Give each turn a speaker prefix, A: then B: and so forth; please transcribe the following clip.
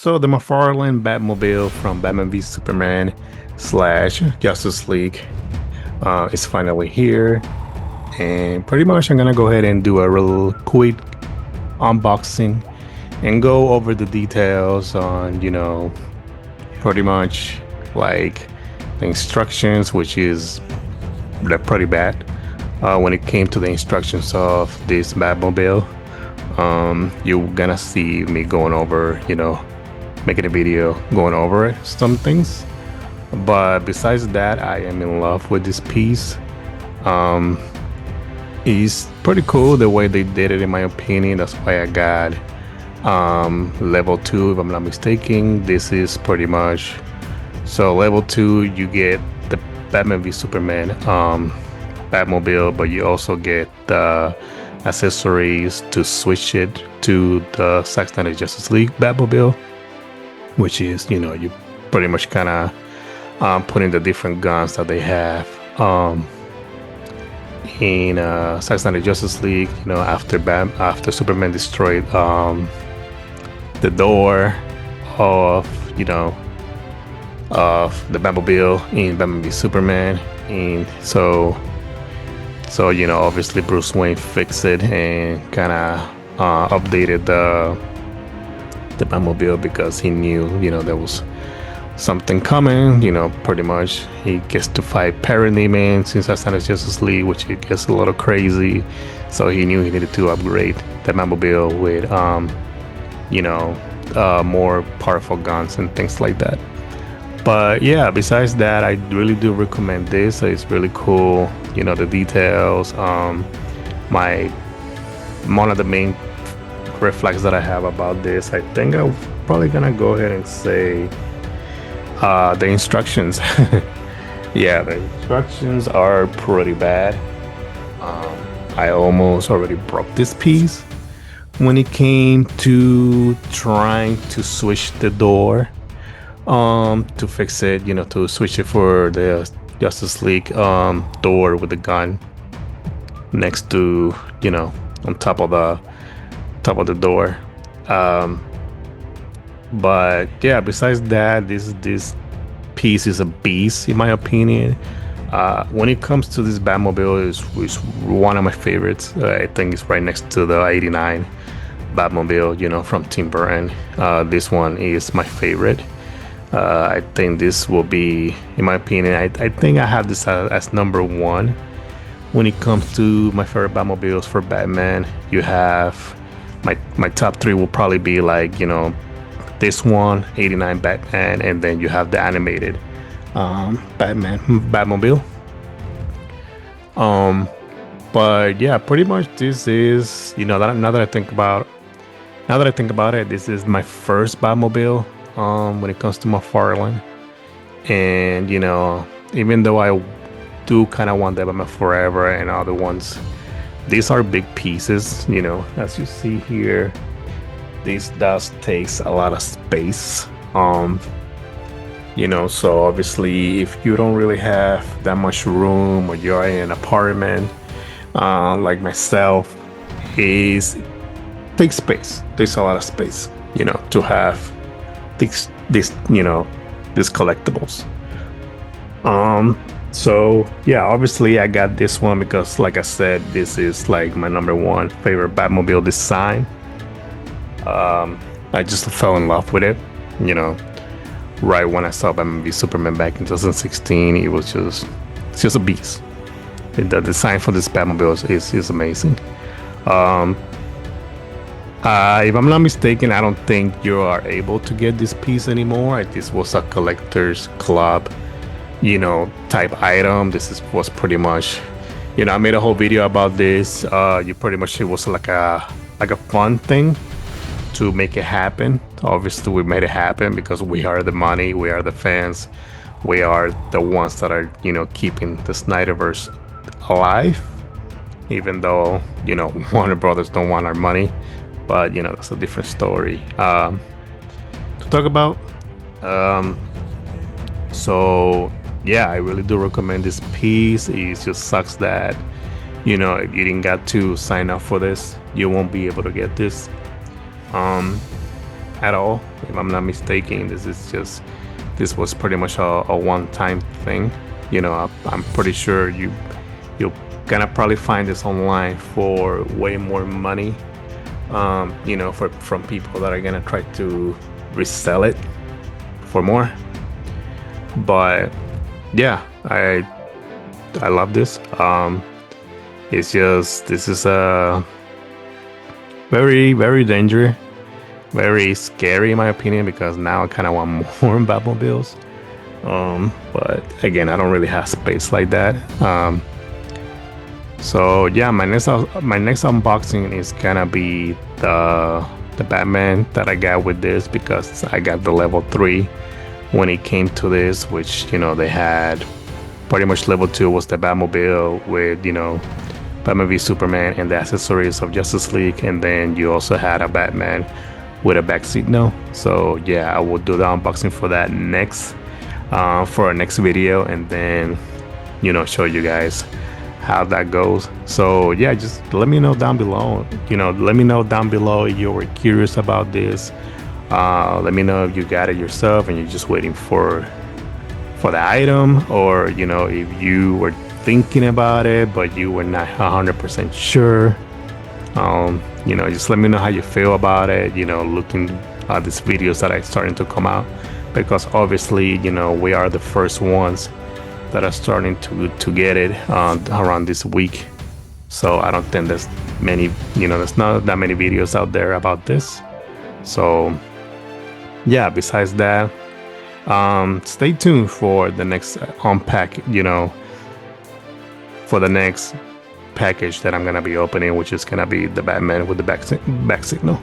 A: So the McFarlane Batmobile from Batman v Superman slash Justice League is finally here. And pretty much I'm gonna go ahead and do a real quick unboxing and go over the details on, pretty much like the instructions, which is they're pretty bad. When it came to the instructions of this Batmobile, you're gonna see me going over, making a video going over some things. But besides that, I am in love with this piece. It's pretty cool the way they did it, in my opinion. That's why I got level 2, if I'm not mistaken. This is pretty much, so level 2, you get the Batman v Superman Batmobile, but you also get the accessories to switch it to the Zack Snyder Justice League Batmobile, which is, you pretty much kind of put in the different guns that they have in Zack Snyder Justice League. After Superman destroyed the door of of the Batmobile in Batman v Superman, and so obviously Bruce Wayne fixed it and kind of updated the Batmobile because he knew there was something coming. Pretty much he gets to fight Parademons since that's not his Justice League, which it gets a little crazy. So he knew he needed to upgrade the Batmobile with more powerful guns and things like that. But yeah, besides that, I really do recommend this. It's really cool. The details. One of the main red flags that I have about this, I think I'm probably gonna go ahead and say the instructions. Yeah, the instructions are pretty bad. I almost already broke this piece when it came to trying to switch the door, to fix it, to switch it for the Justice League door with the gun next to, on top of the door. But yeah, besides that, this piece is a beast, in my opinion. When it comes to this Batmobile, is one of my favorites. I think it's right next to the '89 Batmobile, from Tim Burton. This one is my favorite. I think this will be, in my opinion, I think I have this as number 1 when it comes to my favorite Batmobiles for Batman. You have my top 3 will probably be like, this one, '89 Batman, and then you have the animated Batmobile. But yeah, pretty much this is, now that I think about it, this is my first Batmobile when it comes to McFarlane. And even though I do kind of want that Batman Forever and other ones, these are big pieces. As you see here, this does takes a lot of space. So obviously if you don't really have that much room, or you're in an apartment like myself, takes space. Takes a lot of space, to have these collectibles. So yeah, obviously I got this one because, like I said, this is like my number 1 favorite Batmobile design. I just fell in love with it, right when I saw Batman v Superman back in 2016. It's just a beast. The design for this Batmobile is amazing. If I'm not mistaken, I don't think you are able to get this piece anymore. This was a collector's club, type item. Was pretty much, I made a whole video about this. It was like a fun thing to make it happen. Obviously we made it happen because we are the money, we are the fans, we are the ones that are keeping the Snyderverse alive, even though Warner Brothers don't want our money. But that's a different story to talk about. So yeah, I really do recommend this piece. It just sucks that if you didn't get to sign up for this, you won't be able to get this at all. if I'm not mistaken. This was pretty much a one-time thing. I'm pretty sure you're gonna probably find this online for way more money. From people that are gonna try to resell it for more. But yeah, I love this. It's just this is a very, very dangerous, very scary in my opinion, because now I kind of want more Batmobiles. But again, I don't really have space like that. So yeah, my next unboxing is gonna be the Batman that I got with this, because I got the level 3 when it came to this, which they had pretty much level 2 was the Batmobile with Batman v Superman and the accessories of Justice League, and then you also had a Batman with a backseat now. So yeah, I will do the unboxing for that next for our next video, and then show you guys how that goes. So yeah, just let me know down below. Let me know down below if you were curious about this. Let me know if you got it yourself and you're just waiting for the item, or if you were thinking about it but you were not 100% sure. Just let me know how you feel about it, looking at these videos that are starting to come out, because obviously we are the first ones that are starting to get it around this week. So I don't think there's many, there's not that many videos out there about this. So yeah, besides that, stay tuned for the next unpack, for the next package that I'm gonna be opening, which is gonna be the Batman with the back signal.